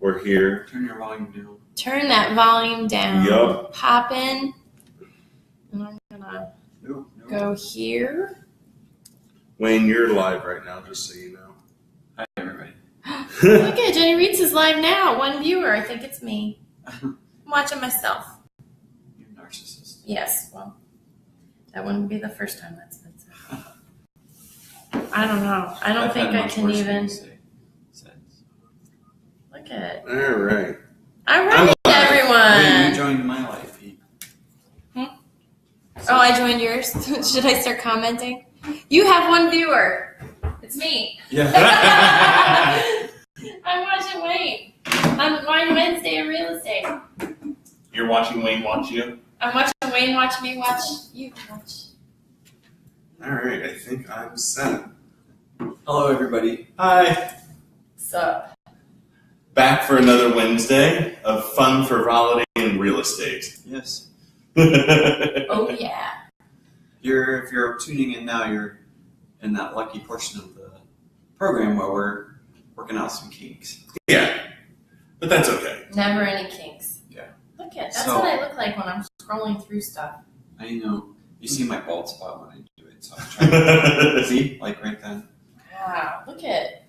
We're here. Turn your volume down. Turn that volume down. Yup. Pop in. And I'm gonna go here. Wayne, you're live right now, just so you know. Hi, everybody. Look at Jenny Reeds is live now. One viewer. I think it's me. I'm watching myself. You're a narcissist. Yes. Well, that wouldn't be the first time that's been said. I don't know. I don't think I can even. Look at. All right. All right, everyone. Hey, you joined my life, Pete. Oh, I joined yours. Should I start commenting? You have one viewer. It's me. Yeah. I'm watching Wayne on Wednesday in real estate. You're watching Wayne watch you? I'm watching Wayne watch me watch you watch. All right, I think I'm set. Hello, everybody. Hi. Sup? Back for another Wednesday of fun, frivolity, and real estate. Yes. Oh, yeah. If you're tuning in now, you're in that lucky portion of the program where we're working out some kinks. Yeah, but that's okay. Never any kinks. Yeah. Look at that's what I look like when I'm scrolling through stuff. I know. You see my bald spot when I do it, so I'm trying to see, like right then. Wow, look at.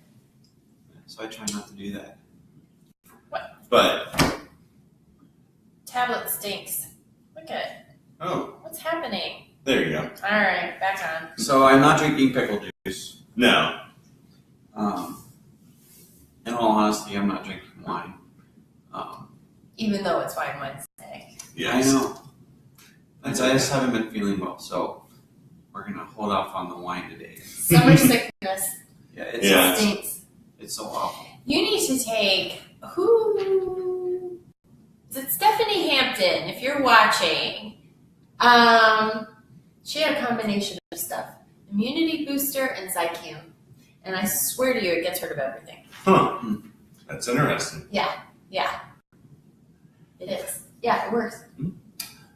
So I try not to do that. But Tablet stinks. Look at. oh, What's happening? there you go. All right, back on. So I'm not drinking pickle juice. No. In all honesty, I'm not drinking wine. Even though it's Wine Wednesday. Yes. I know. I just haven't been feeling well, so we're gonna hold off on the wine today. Summer sickness. Yeah, It stinks. It's so awful. You need to take who? Is it Stephanie Hampton? If you're watching, she had a combination of stuff: immunity booster and Zycam. And I swear to you, it gets rid of everything. Huh. That's interesting. Yeah, it is. Yeah, it works.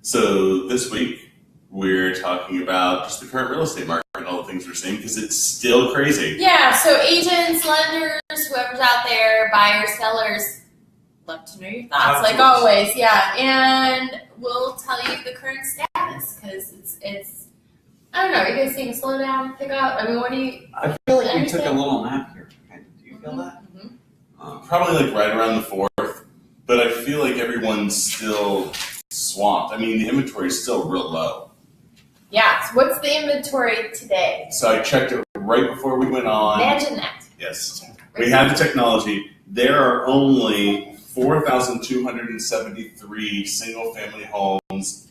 So this week, we're talking about just the current real estate market and all the things we're seeing because it's still crazy. Yeah. So agents, lenders, whoever's out there, buyers, sellers, love to know your thoughts, like always. Yeah, and we'll tell you the current status because it's. I don't know. Are you guys seeing a slowdown, pick up? I mean, what do you? I feel like we took a little nap here. Do you feel that? Mm-hmm. Probably like right around the 4th, but I feel like everyone's still swamped. I mean, the inventory is still real low. Yeah. So what's the inventory today? So I checked it right before we went on. Imagine that. Yes. We have the technology. There are only 4,273 single-family homes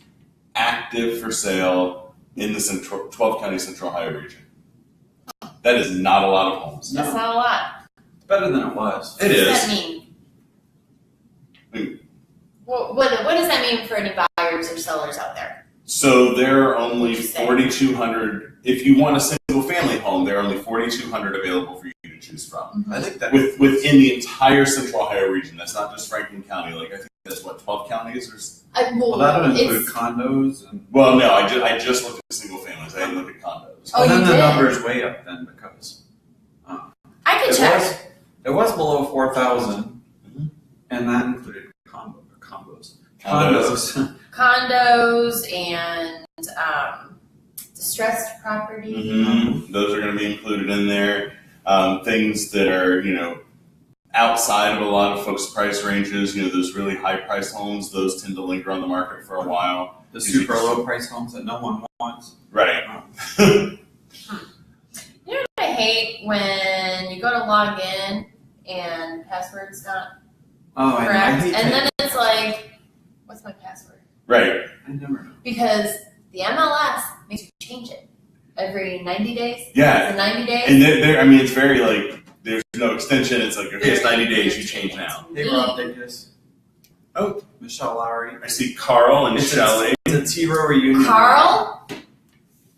active for sale in the 12 county Central Ohio region. That is not a lot of homes. That's not a lot. It's better than it was. It What is. does that mean? What does that mean for any buyers or sellers out there? So there are only What'd you say? 4,200. If you want a single-family home, there are only 4,200 available for you to choose from. I think that Within the entire Central Ohio region. That's not just Franklin County. Like I think that's 12 counties or. well, that would include condos and. Well, no, I just looked at single families. I didn't look at condos. Oh, Well, then you the did? number is way up then because I can check. it was below 4,000, Mhm. and that included condos. Condos and distressed property. Mm-hmm. Those are going to be included in there. Things that are, outside of a lot of folks' price ranges, those really high-priced homes, those tend to linger on the market for a while. The super low price homes that no one wants. Right. You know what I hate when you go to log in and password's not Oh, I correct, hate and that. then it's like, what's my password? Right. I never know. Because the MLS makes you change it every 90 days. Yeah. Is it 90 days? And it's very there's no extension. It's like, okay, it's 90 days, you change now. Hey, Rob Dickus. Oh. Michelle Lowry. I see Carl and It's Shelley. It's a T-Row reunion. Carl?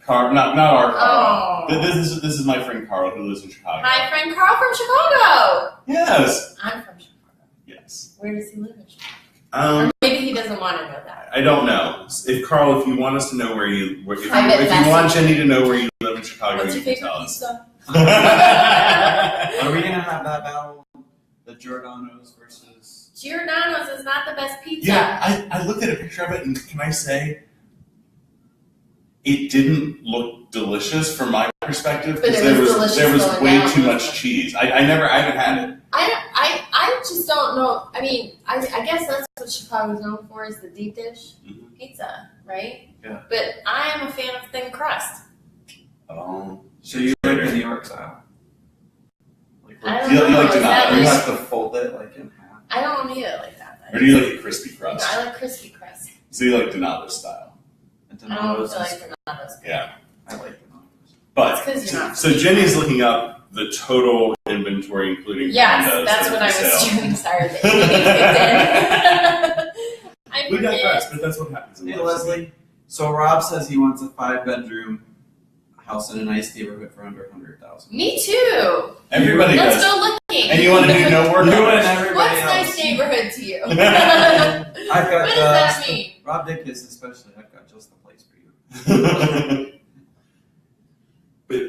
Not our Carl. Oh. This is my friend Carl who lives in Chicago. My friend Carl from Chicago. Yes. I'm from Chicago. Yes. Where does he live in Chicago? Or maybe he doesn't want to know that. I don't know. If Carl, if you want us to know where you, if you Private want Jenny to know where you live in Chicago, What's you your can favorite tell us. pizza? Are we gonna have that battle the Giordano's versus. Giordano's is not the best pizza. Yeah, I looked at a picture of it, and can I say, it didn't look delicious from my perspective But because it there was was delicious going way down, too wasn't much it? cheese. I haven't had it. I just don't know. I mean, I guess that's what Chicago's known for is the deep dish Mhm. pizza, right? Yeah. But I am a fan of thin crust. So you like the New York style? Like I don't You know. like is that Donatos? you like, have to fold it like in half. I don't need it like that. Or do you like a crispy No, crust? I like crispy crust. So you like Donato style. And I don't Donato's feel like is- Donato's. Yeah. I like Donato's. But It's 'cause you're not so Jenny's looking up the total inventory, including Yes, condos that's that what are I for was sale. doing. Sorry, the idiot kicked in. I We forget. digress, but that's what happens in Hey life. Leslie, so Rob says he wants a 5-bedroom house in a nice neighborhood for under 100,000. Me too. Everybody Let's does. go looking. And you want to do no work You on and it. everybody What's else. nice neighborhood to you? I've got What does that mean? Rob Dickus especially. I've got just the place for you. But,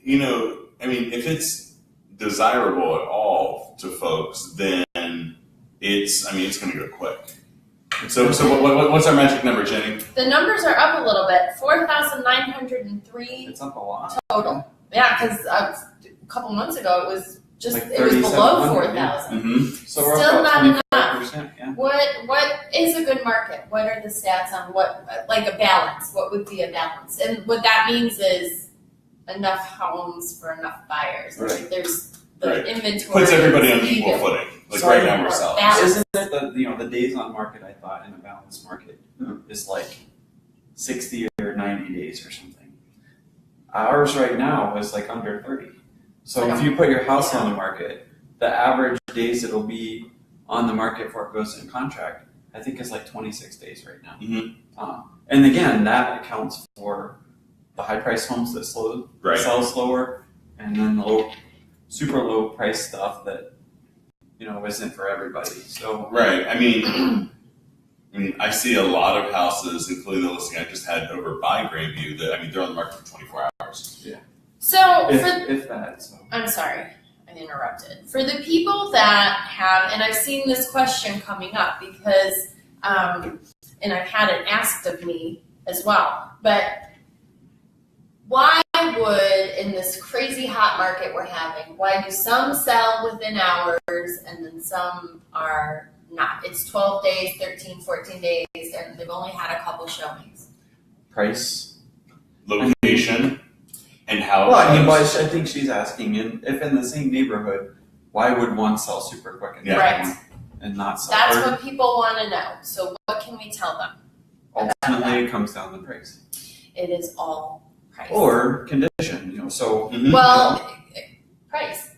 you know, I mean, if it's desirable at all to folks, then it's going to go quick. So what's our magic number, Jenny? The numbers are up a little bit. 4,903 It's up a lot. total. Yeah, because a couple months ago it was just Like it was below 3,700, yeah. 4,000. Mm-hmm. So we're Still up not about enough. 25%. Yeah. What is a good market? What are the stats on what like a balance? What would be a balance? And what that means is enough homes for enough buyers. Right. Like there's the Right. inventory. Puts everybody on is equal even. footing. Like So right now we're selling. Balance. Isn't it the days on market? I thought in a balanced market is like 60 or 90 days or something. Ours right now is like under 30. So if you put your house on the market, the average days it'll be on the market before it goes in contract, I think is like 26 days right now. Mhm. And again, that accounts for the high price homes that Right. sell slower, and then the super low price stuff that isn't for everybody. So Right. I mean, I see a lot of houses, including the listing I just had over by Grandview, that they're on the market for 24 hours. So for if that, so I'm sorry, I interrupted. For the people that have, and I've seen this question coming up because, and I've had it asked of me as well, but why would, in this crazy hot market we're having, why do some sell within hours and then some are not? It's 12 days, 13, 14 days, and they've only had a couple showings. price. Location and how. Well, I think she's asking, if in the same neighborhood, why would one sell super quick and the Right. other one and not sell? That's Or what people want to know. So what can we tell them? ultimately it comes down to price It is all price. or condition. So Mhm. Well, price.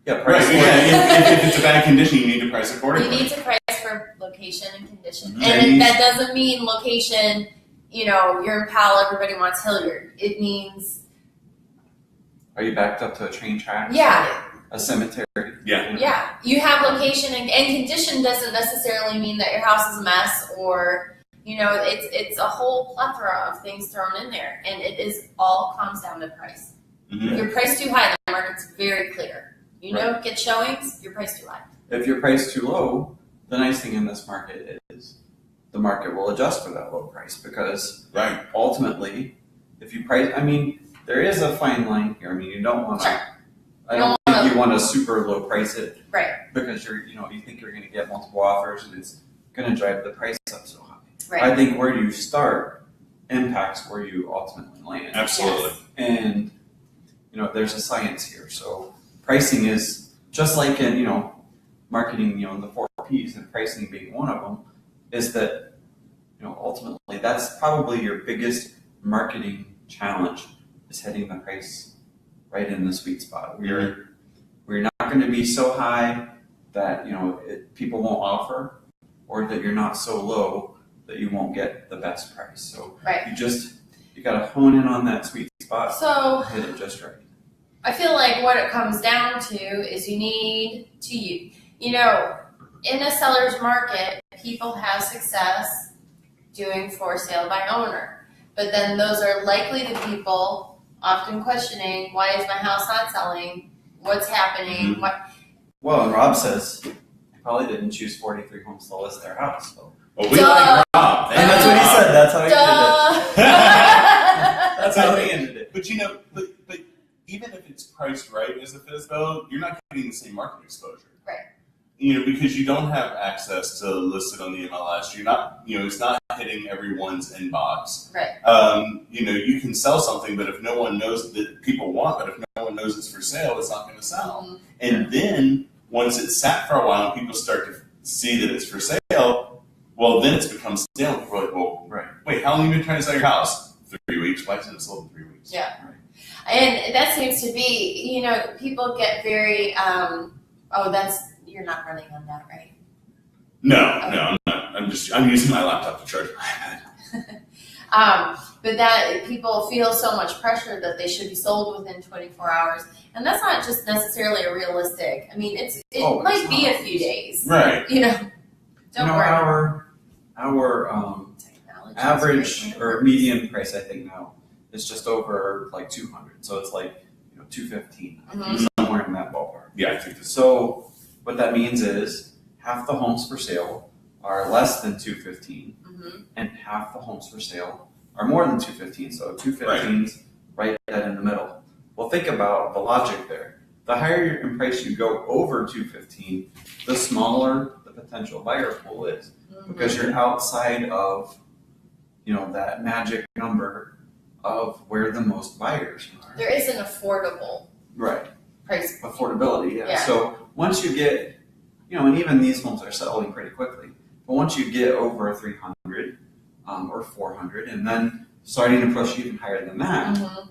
yeah, Right. price. Yeah. If it's a bad condition, you need to price You accordingly. need to price for location and condition. Mhm. And that doesn't mean location, you're in Powell, everybody wants Hilliard. It means, Are you backed up to a train track? yeah, A cemetery? yeah. You have location and condition doesn't necessarily mean that your house is a mess or, it's a whole plethora of things thrown in there. And it is all comes down to price. Mhm. If you're priced too high, the market's very clear. Get showings, you're priced too high. If you're priced too low, the nice thing in this market is the market will adjust for that low price because Right. ultimately, if you price, there is a fine line here. You don't want to. Sure. I You don't don't think you want to super low price it, Right. Because you think you're going to get multiple offers and it's going to drive the price up so high. Right. I think where you start impacts where you ultimately land. Absolutely. And there's a science here. So pricing is just like in marketing. The 4 P's and pricing being one of them is that ultimately that's probably your biggest marketing challenge is hitting the price right in the sweet spot. We're not going to be so high that people won't offer, or that you're not so low that you won't get the best price. So Right. you got to hone in on that sweet spot, So hit it just right. I feel like what it comes down to is you need to, in a seller's market, people have success doing for sale by owner. But then those are likely the people often questioning, why is my house not selling? What's happening? Mhm. What? Well, and Rob says they probably didn't choose 43 homes to list their house. So. Well, we Duh. like Rob. And that's what he said. That's how he did it. Duh. That's how he ended it. But but even if it's priced right as a FSBO, you're not getting the same market exposure. Right. Because you don't have access to list it on the MLS. You're not, it's not hitting everyone's inbox. Right. You can sell something, but if no one knows that people want, but if no one knows it's for sale, it's not going to sell. Mhm. And then once it's sat for a while and people start to see that it's for sale, well, then it's become stale. People are like, well, Right. wait, how long have you been trying to sell your house? 3 weeks. Why isn't it sold in 3 weeks? Yeah. And that seems to be, people get very, you're not running on that, right? No, I'm not. I'm using my laptop to charge my iPad. But that people feel so much pressure that they should be sold within 24 hours. And that's not just necessarily a realistic. I mean, it might be a few days. Right. Don't worry. Our Technology is average great. or median price, I think now, is just over like 200. So it's like 215, Mhm. somewhere in that ballpark. Yeah, I think this. So what that means is half the homes for sale are less than 215, Mhm. and half the homes for sale are more than 215. So 215's right dead in the middle. Well, think about the logic there. The higher in price you go over 215, the smaller the potential buyer pool is, because you're outside of that magic number of where the most buyers are. There is an affordable Right. price. Affordability, yeah. Yeah. So once you get, and even these homes are selling pretty quickly, but once you get over 300 or 400, and then starting to push even higher than that, Mhm.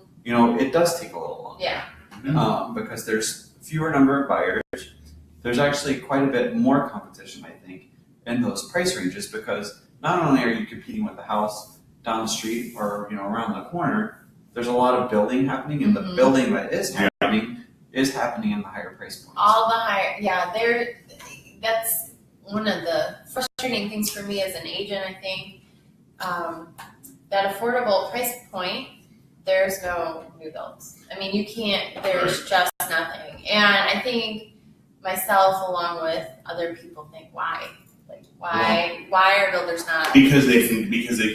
It does take a little longer. Yeah. Because there's fewer number of buyers. There's actually quite a bit more competition, I think, in those price ranges, because not only are you competing with the house down the street or around the corner, there's a lot of building happening, and the Mhm. building that is happening in the higher price points. All the higher, that's one of the frustrating things for me as an agent, I think. That affordable price point, there's no new builds. I mean, you can't, there's just nothing. And I think myself, along with other people, think, why? Like, why are builders not? Because they can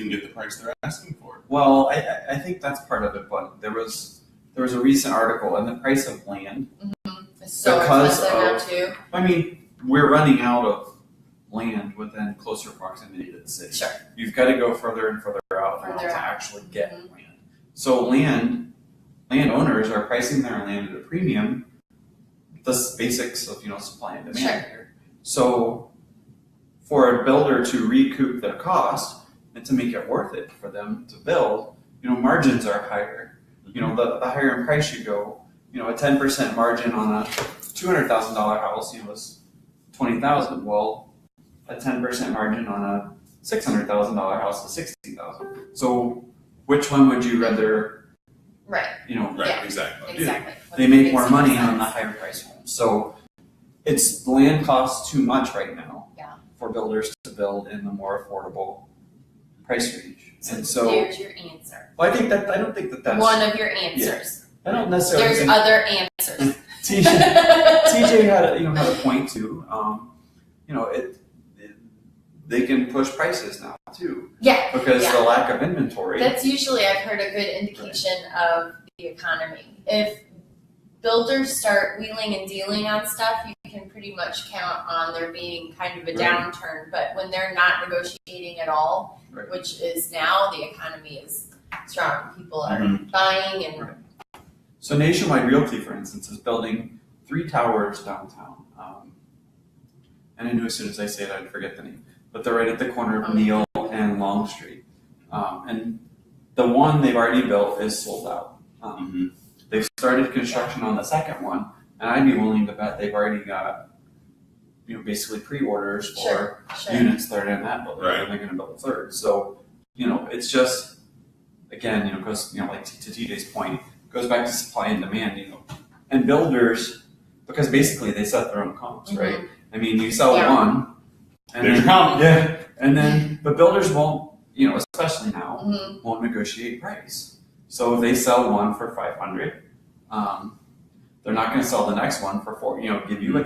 get the price they're asking for. Well, I think that's part of it, but there was a recent article, and the price of land. It's so because expensive now, too. I mean, we're running out of land within closer proximity to the city. Sure. You've got to go further and further out now Further to out. actually get Mhm. land. So landowners are pricing their land at a premium. The basics of supply and demand Sure. here. So for a builder to recoup their cost and to make it worth it for them to build, margins are higher. The higher in price you go, a 10% margin on a $200,000 house, is $20,000. Well, a 10% margin on a $600,000 house is $60,000. So which one would you rather, Right, Right, Yeah. exactly. exactly. They make more Makes money sense. on the higher price homes. So the land costs too much right now for builders to build in the more affordable price range. And so, There's your answer. well, I don't think that that's, One of your answers. I don't necessarily There's think other answers. TJ had a point too. They can push prices now too Yeah, because Yeah. the lack of inventory. that's usually, I've heard, a good indication of the economy. If builders start wheeling and dealing on stuff, you can pretty much count on there being kind of a Right. downturn. But when they're not negotiating at all, Right. which is now, the economy is strong. People are Mhm. buying and Right. So Nationwide Realty, for instance, is building 3 towers downtown. And I knew as soon as I say it, I'd forget the name. But they're right at the corner of Neal and Long Street. And the one they've already built is sold out. Mhm. They've started construction on the second one, and I'd be willing to bet they've already got, basically pre-orders for Sure. units that are in that building, Right. and they're going to build a third. So, it's just, again, goes, like to TJ's point, goes back to supply and demand, and builders, because basically they set their own comps, right? I mean, you sell Yeah. one, and There's then, your comp. and then, but builders won't, especially now, Mhm. won't negotiate price. So if they sell one for 500, they're not going to sell the next one for 4. Give you a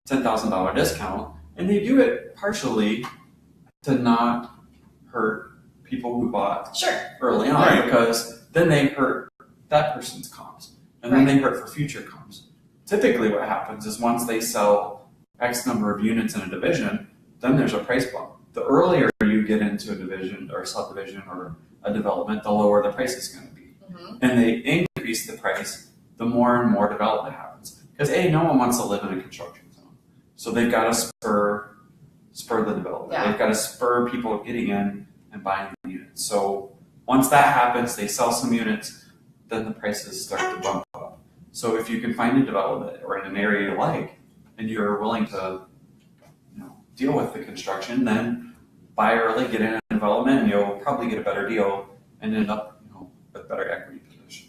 $10,000 discount, and they do it partially to not hurt people who bought Sure. early on, Right. because then they hurt that person's comps, and then they hurt for future comps. Typically what happens is once they sell X number of units in a division, then there's a price bump. The earlier you get into a division or subdivision or a development, the lower the price is going to be. Mm-hmm. And they increase the price the more and more development happens. Because no one wants to live in a construction zone. So they've got to spur the development. Yeah. They've got to spur people getting in and buying the units. So once that happens, they sell some units, then the prices start to bump up. So if you can find a development or in an area you like, and you're willing to, deal with the construction, then buy early, get in a development, and you'll probably get a better deal and end up, with better equity position.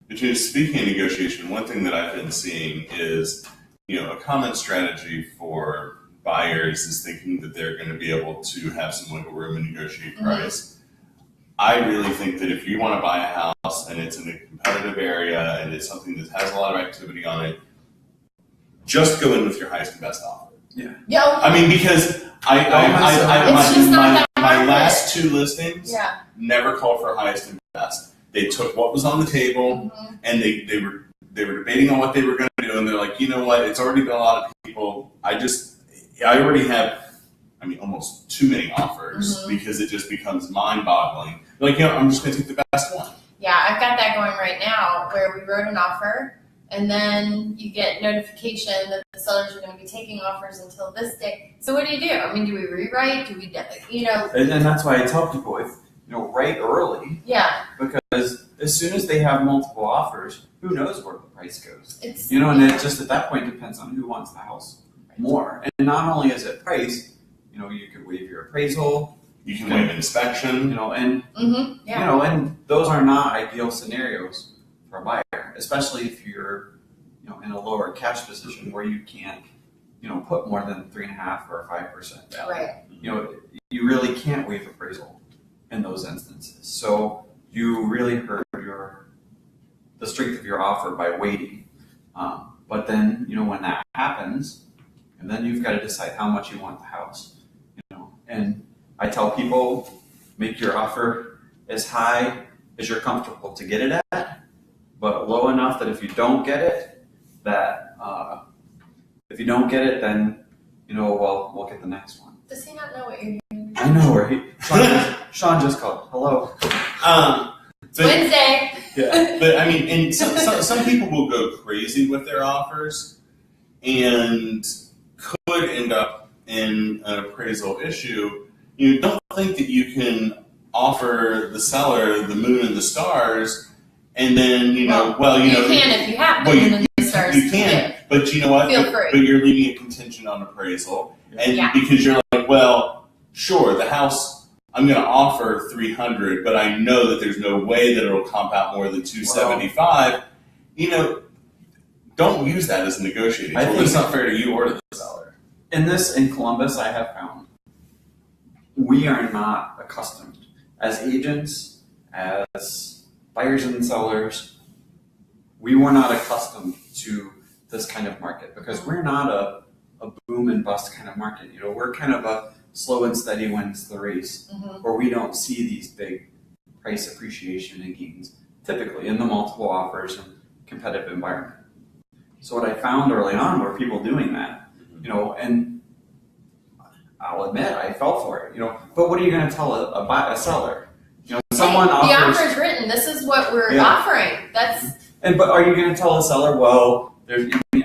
But speaking of negotiation, one thing that I've been seeing is, a common strategy for buyers is thinking that they're going to be able to have some wiggle room and negotiate price. I really think that if you want to buy a house and it's in a competitive area and it's something that has a lot of activity on it, just go in with your highest and best offer. Yeah. I mean, because It's just not that my market. last 2 listings Yeah. never called for highest and best. They took what was on the table Mm-hmm. and they were debating on what they were going to do, and they're like, you know what? It's already been a lot of people. I already have, almost too many offers because it just becomes mind-boggling. Like, I'm just going to take the best one. Yeah, I've got that going right now where we wrote an offer and then you get notification that the sellers are going to be taking offers until this day. So what do? Do we rewrite? Do we, And that's why I tell people, if, write early, yeah, because as soon as they have multiple offers, who knows where the price goes? it's, And it just at that point depends on who wants the house more. And not only is it price, you could waive your appraisal, You can waive inspection. and yeah. and those are not ideal scenarios for a buyer, especially if you're, in a lower cash position where you can't, put more than 3.5% or 5% down. Right. You really can't waive appraisal in those instances. So you really hurt the strength of your offer by waiting. But then, when that happens, and then you've got to decide how much you want the house. And I tell people, make your offer as high as you're comfortable to get it at, but low enough that if you don't get it, then we'll get the next one. Does he not know what you're doing? I know where Sean just called. Hello. But, Wednesday. Yeah. but and some people will go crazy with their offers and could end up in an appraisal issue. You don't think that you can offer the seller the moon and the stars, and then you can if you have the moon and the stars. You can, but you know what? Feel free. But you're leaving a contingent on appraisal, and Yeah. because you're like, well, sure, the house I'm going to offer $300, but I know that there's no way that it'll comp out more than $275. Don't use that as a negotiating I tool. think- It's not fair to you or to the seller. In Columbus, I have found we are not accustomed as agents, as buyers and sellers. We were not accustomed to this kind of market because we're not a boom and bust kind of market. We're kind of a slow and steady wins the race, where we don't see these big price appreciation and gains typically in the multiple offers and competitive environment. So what I found early on were people doing that, and I'll admit I fell for it, but what are you going to tell a seller? Someone the offers, offer's written. This is what we're Yeah. offering. but are you going to tell a seller, well,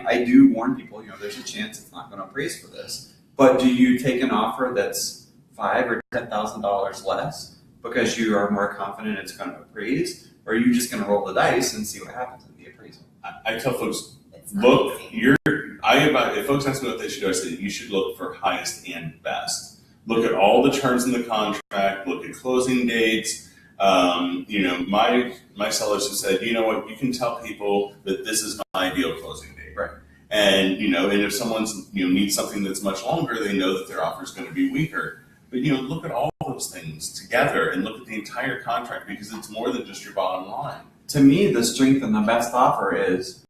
I do warn people, there's a chance it's not going to appraise for this. But do you take an offer that's $5,000 or $10,000 less because you are more confident it's going to appraise, or are you just going to roll the dice and see what happens in the appraisal? I tell folks, It's not look, easy. if folks ask me what they should do, I say you should look for highest and best. Look at all the terms in the contract, look at closing dates. My sellers have said, you know what, you can tell people that this is my ideal closing date. Right. And, and if someone's, needs something that's much longer, they know that their offer is going to be weaker. But, look at all those things together and look at the entire contract because it's more than just your bottom line. To me, the strength and the best offer is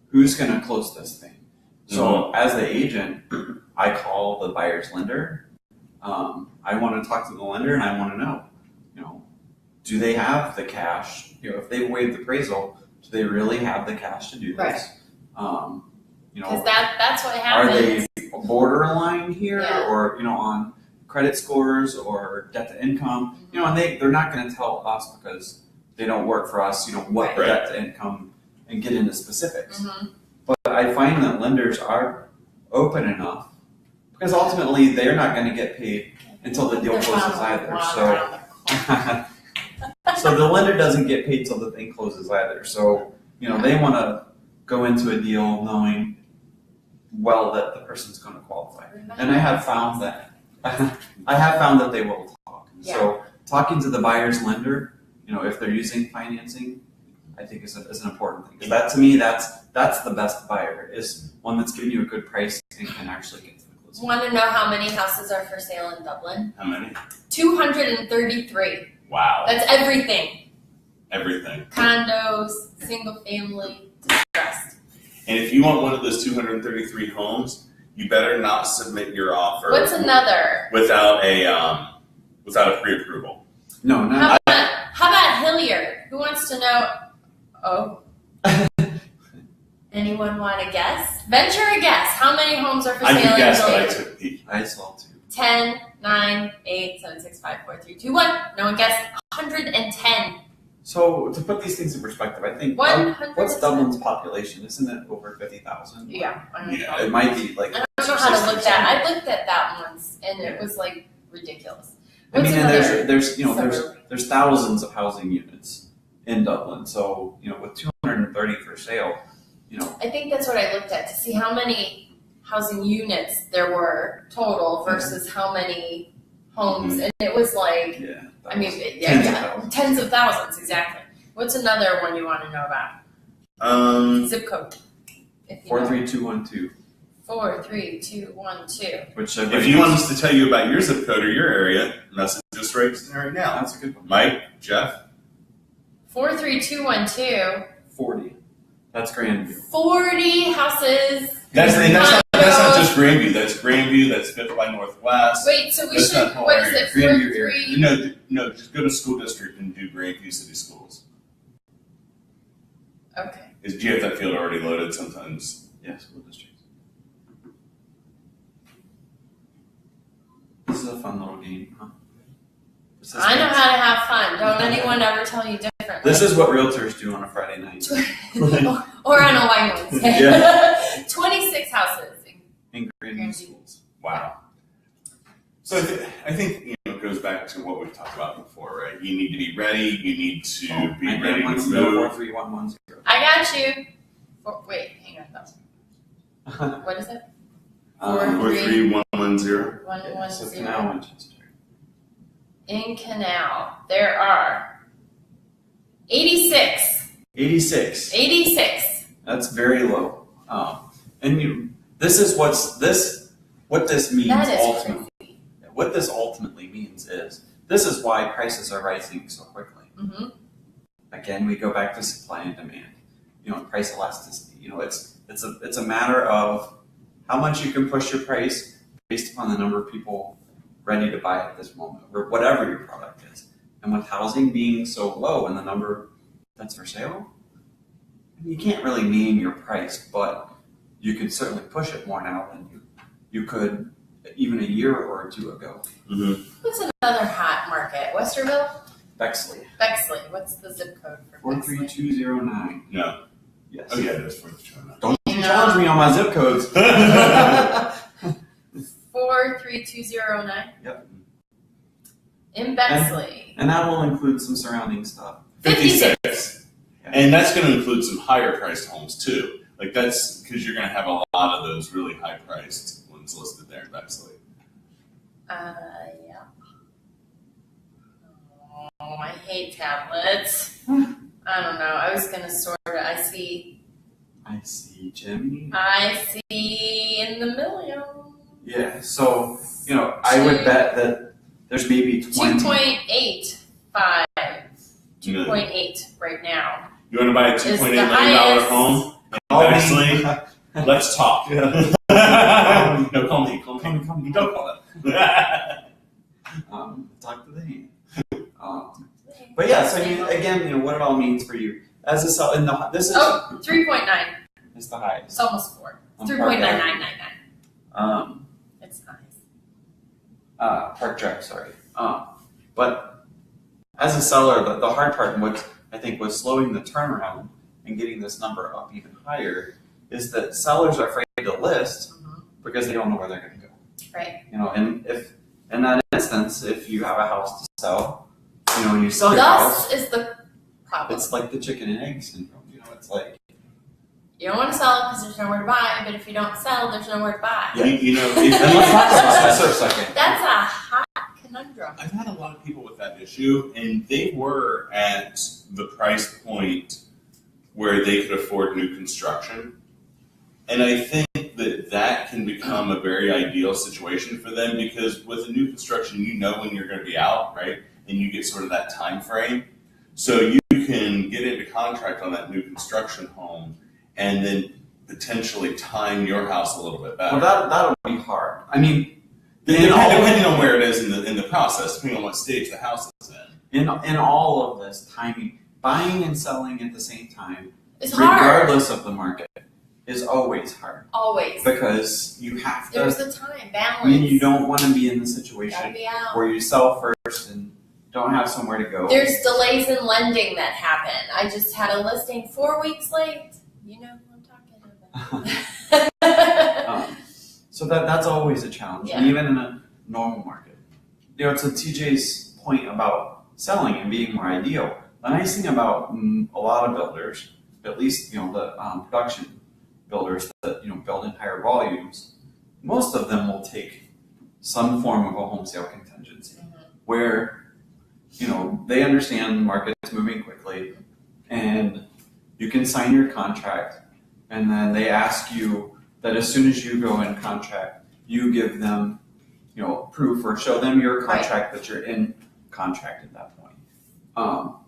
who's going to close this thing. So as the agent, I call the buyer's lender. I want to talk to the lender and I want to know, do they have the cash? If they waived the appraisal, do they really have the cash to do this? Because that's what Are happens. they borderline here, Yeah. or on credit scores or debt to income? And they're not going to tell us because they don't work for us. What Right. debt to income and get into specifics. Mhm. But I find that lenders are open enough because ultimately they're not going to get paid until the deal They're closes found either. water So, around the corner. so the lender doesn't get paid till the thing closes either. So they want to go into a deal knowing well that the person's going to qualify. And I have found that they will talk. So talking to the buyer's lender, if they're using financing, I think is an important thing. Because to me, that's the best buyer, is one that's giving you a good price and can actually get to the closing. Want to know how many houses are for sale in Dublin? How many? 233. Wow. That's everything. Everything. Condos, single family, distressed. And if you want one of those 233 homes, you better not submit your offer What's another? without a pre-approval. No, How not. about Hilliard? Who wants to know? Oh. Anyone want to guess? Venture a guess. How many homes are for I sale could in guess, but I Hilliard? took a peek. I saw two. 10, 9, 8, 7, 6, 5, 4, 3, 2, 1. No one guessed. 110. So to put these things in perspective, I think 100%. what's Dublin's population? Isn't it over 50,000? Yeah. I don't Yeah, know. It might be like. I don't know how to look at. I looked at that once, and it was like ridiculous. I mean, and another there's suburb? thousands of housing units in Dublin. So with 230 for sale, I think that's what I looked at to see how many housing units there were total versus how many homes, and it was like, yeah. I mean, Tens of thousands. tens of thousands, exactly. What's another one you want to know about? Zip code. If you know. 43212, 43212. which If you want us to tell you about your zip code or your area, message us right now. that's a good one. Mike, Jeff, 43212. 40. That's Grandview. 40 houses. that's not Condos. just Grandview. That's Grandview. That's Fifth by Northwest. Wait, so we That's should. that whole What is area. it? Grandview 43. No, just go to school district and do Grandview City Schools. Okay. Do you have that field already loaded? Sometimes. Yeah, school districts. This is a fun little game, huh? I know how to have fun. Don't anyone ever tell you differently. This is what realtors do on a Friday night or on a white Wednesday. Yeah. 26 houses. in Grandview Grandview. schools. Wow. So I think it goes back to what we've talked about before, right? You need to be ready. You need to be ready to Wants move. 43110. I got you. Wait, hang on. No. What is it? 43110. So 110. Canal Winchester. In Canal, there are 86. 86. 86. That's very low. This is what this means That is ultimately. crazy. What this ultimately means is this is why prices are rising so quickly. Mm-hmm. Again, we go back to supply and demand. Price elasticity. It's a matter of how much you can push your price based upon the number of people ready to buy at this moment, or whatever your product is. And with housing being so low and the number that's for sale, you can't really name your price, but you can certainly push it more now than you could even a year or two ago. Mm-hmm. What's another hot market? Westerville? Bexley, Bexley. What's the zip code for Bexley? 43209. No. Yes. Oh yeah, that's 43209. Don't you No. challenge me on my zip codes. 43209? Yep. In Bexley. And that will include some surrounding stuff. 56. And that's going to include some higher priced homes too. Like that's because you're going to have a lot of those really high priced ones listed there in Bexley. Yeah. Oh, I hate tablets. I don't know. I was gonna sort it. I see Jimmy. I see in the million. Yeah, so, I would bet that there's maybe 20. 2.85. You 2.8 right now. want to buy a $2.8 Is the million highest- home in Oh, Bexley? Let's talk. Yeah. No, call me. Call me. Don't call that. Talk to the hand. But yeah, so I mean, again, what it all means for you as a sell. And this is 3.9. It's the highest. It's almost 4. On 3.9999. It's nice. Park Drive, sorry. But as a seller, the hard part, and what I think was slowing the turnaround and getting this number up even higher, is that sellers are afraid to list because they don't know where they're going to go. Right. And if in that instance, if you have a house to sell, and you sell your house, Thus is the problem. it's like the chicken and egg syndrome. It's like You don't want to sell because there's nowhere to buy, but if you don't sell, there's nowhere to buy. Yeah. And let's talk about that for a second. That's a hot conundrum. I've had a lot of people with that issue, and they were at the price point where they could afford new construction. And I think that can become a very ideal situation for them, because with a new construction, you know when you're going to be out, right? And you get sort of that time frame. So you can get into contract on that new construction home and then potentially time your house a little bit better. Well, that'll be hard. I mean, depending on where it is in the process, depending on what stage the house is in. In all of this timing, buying and selling at the same time, It's hard. regardless of the market, is always hard Always. because you have to. There's the time, balance. I mean, you don't want to be in the Gotta situation be out. where you sell first and don't have somewhere to go. There's delays in lending that happen. I just had a listing 4 weeks late. You know who I'm talking about. So that's always a challenge, Yeah. even in a normal market. To TJ's point about selling and being more ideal, the nice thing about a lot of builders, at least the production builders that build in higher volumes, most of them will take some form of a home sale contingency, where they understand the market's moving quickly, and you can sign your contract, and then they ask you that as soon as you go in contract, you give them, proof or show them your contract that you're in contract at that point.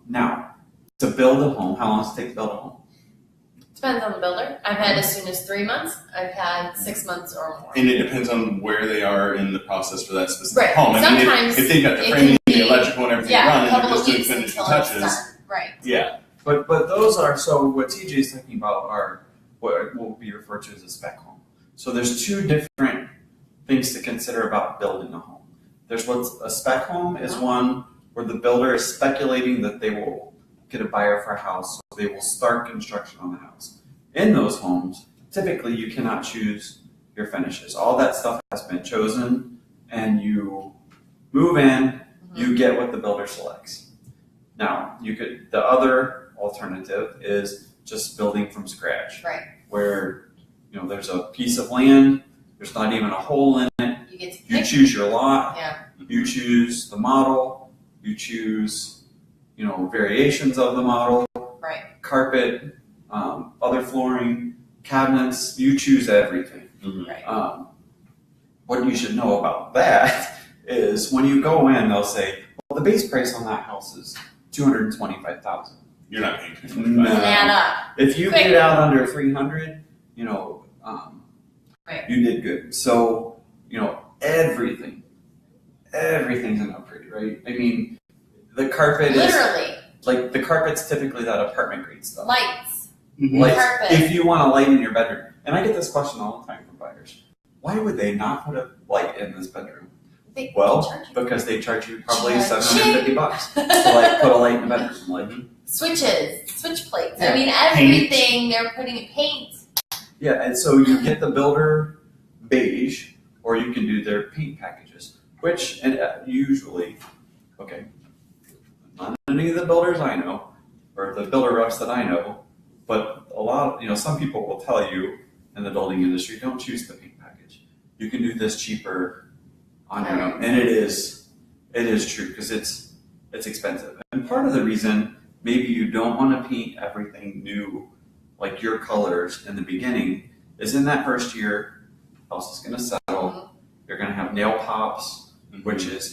Now, to build a home, how long does it take to build a home? Depends on the builder. I've had as soon as 3 months. I've had 6 months or more. And it depends on where they are in the process for that specific Right. home. I mean, Sometimes if they've got the it framing, can the be- electrical, and everything Yeah, a running, couple they're of just doing weeks finishing until it's touches. done. Right. Yeah. But those are, so what TJ's talking about are what will be referred to as a spec home. So there's two different things to consider about building a home. There's what's a spec home is one where the builder is speculating that they will get a buyer for a house, so they will start construction on the house. In those homes, typically you cannot choose your finishes. All that stuff has been chosen, and you move in, you get what the builder selects. Now, the other alternative is just building from scratch. Right. Where, there's a piece of land, there's not even a hole in it, You get to you pick. choose your lot, Yeah. you choose the model, you choose, variations of the model, Right. carpet, other flooring, cabinets, you choose everything. Right. What you should know about that is when you go in, they'll say, well, the base price on that house is $225,000. You're not paying too No. much. Doesn't add up. If you Quick. get out under 300, Right. you did good. So, everything's an upgrade, right? I mean, the carpet Literally. like the carpet's typically that apartment grade stuff. Lights. Like, Carpet. if you want a light in your bedroom, and I get this question all the time from buyers, why would they not put a light in this bedroom? They Well, charge you. because they charge you probably Cha-ching. $750 to put a light in the bedroom. Like, Switches, switch plates. Yeah. I mean, everything. They're putting in paint. yeah, and so you get the builder beige, or you can do their paint packages, which usually, okay, not any of the builders I know, or the builder reps that I know, but a lot of, some people will tell you in the building industry, don't choose the paint package. You can do this cheaper on your own, and it is true because it's expensive. And part of the reason maybe you don't want to paint everything new, like your colors in the beginning, is in that first year, house is going to settle. You're going to have nail pops, which is,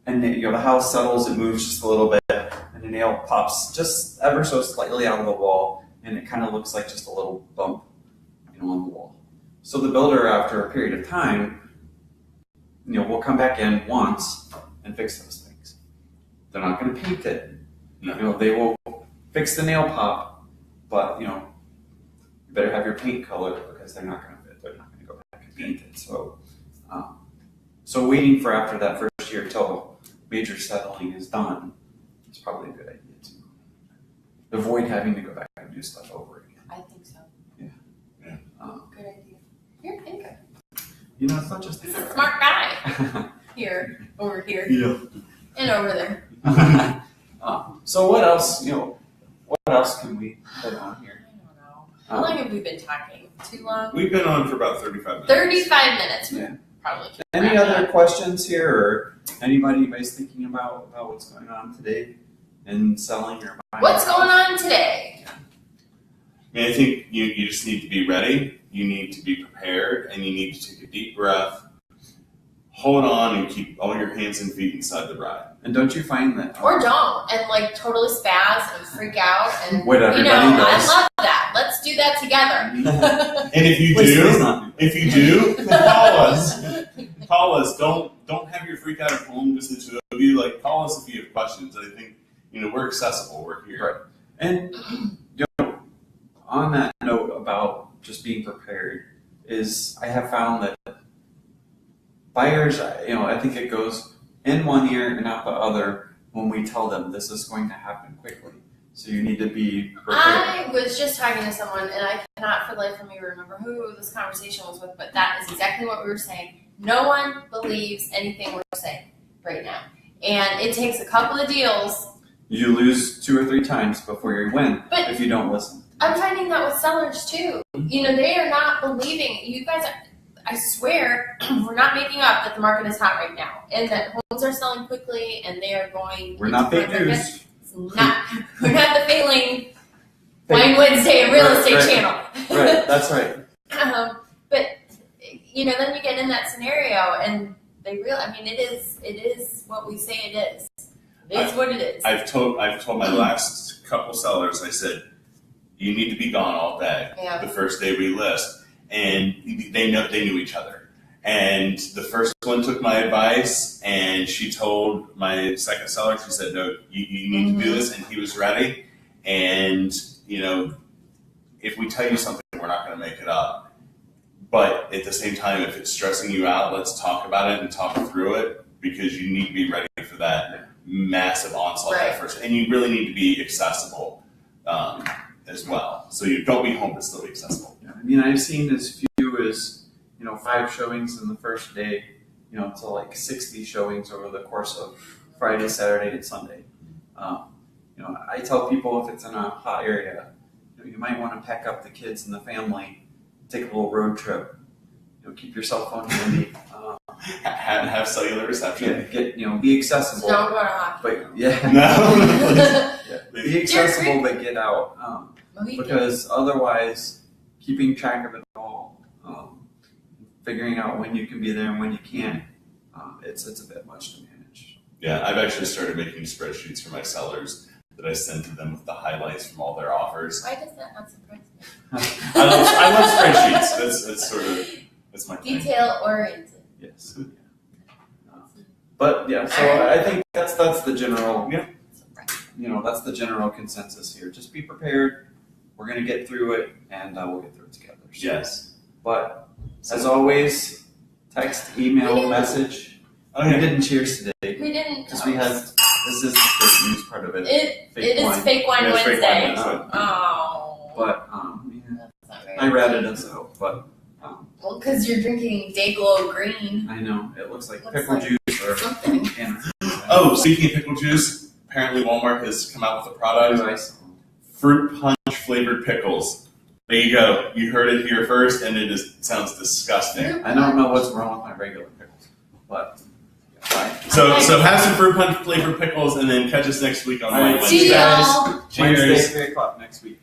and the house settles, it moves just a little bit, and the nail pops just ever so slightly out of the wall, and it kind of looks like just a little bump, So the builder, after a period of time, will come back in once and fix those things. They're not going to paint it. No. They will fix the nail pop, but you better have your paint color because they're not going to go back and paint it. So waiting for after that first year till major settling is done is probably a good idea too. Avoid having to go back and do stuff over again. I think so. Yeah. Good idea. You're a thinker. It's not just He's a smart guy. Here, over here, Yeah. and over there. So what else? What else can we put on here? I don't know. How long have we been talking? Too long? We've been on for about 35 minutes. 35 minutes. Yeah. Probably. Can't Any wrap other up. questions here, or anybody's thinking about what's going on today in selling or buying? What's going on today? I think you just need to be ready. You need to be prepared, and you need to take a deep breath, hold on, and keep all your hands and feet inside the ride. And don't you find that? Or don't, and like totally spaz and freak out, and What everybody I does. love that. Let's do that together. And if you Please do, not. call us. Don't have your freak out at home, just the two of you. Like, call us if you have questions. I think we're accessible. We're here. Right. And on that note about just being prepared, is I have found that buyers, I think it goes in one ear and out the other when we tell them this is going to happen quickly. So you need to be prepared. I was just talking to someone, and I cannot for the life of me remember who this conversation was with, but that is exactly what we were saying. No one believes anything we're saying right now. And it takes a couple of deals. You lose 2 or 3 times before you win But- if you don't listen. I'm finding that with sellers too. They are not believing. You guys, I swear, we're not making up that the market is hot right now, and that homes are selling quickly, and they are going. We're not fake news. It's not. We're not the failing Wine Wednesday real estate Right. channel. Right, that's right. But then you get in that scenario, and they it is what we say it is. It is what it is. I've told my last couple sellers. I said, you need to be gone all day. Yeah. The first day we list, and they knew each other. And the first one took my advice, and she told my second seller. She said, "No, you need to do this," and he was ready. And if we tell you something, we're not going to make it up. But at the same time, if it's stressing you out, let's talk about it and talk through it, because you need to be ready for that massive onslaught Right. at first, and you really need to be accessible as well. So you don't be home, but still be accessible. Yeah, I've seen as few as 5 showings in the first day, to like 60 showings over the course of Friday, Saturday, and Sunday. I tell people if it's in a hot area, you might want to pack up the kids and the family, take a little road trip. Keep your cell phone handy. Have cellular reception. Be accessible. Don't go to hockey. But yeah, No. be accessible, but get out. Because otherwise, keeping track of it all, figuring out when you can be there and when you can't, it's a bit much to manage. Yeah, I've actually started making spreadsheets for my sellers that I send to them with the highlights from all their offers. Why does that not surprise me? I love spreadsheets. That's my thing. Detail oriented. Yes. But yeah, so I think that's the general. Yeah. That's the general consensus here. Just be prepared. We're gonna get through it, and we'll get through it together. So, Yes. But as always, text, email, message. Oh, We yeah. didn't cheers today We didn't. because we had. This is the fake news part of it. It is wine. fake wine Yeah, it's fake wine Wednesday. Wednesday. Oh. But That's not very I ratted us out. But Well, because you're drinking Dayglow Green. I know it looks like Looks pickle like juice or something. canned. Oh, speaking of pickle juice, apparently Walmart has come out with a product, fruit punch flavored pickles. There you go. You heard it here first, and it sounds disgusting. I don't know what's wrong with my regular pickles, but fine. So have some fruit punch flavored pickles, and then catch us next week on Wine All right. Wednesday. Deal. Cheers. Wednesday, 3:00 next week.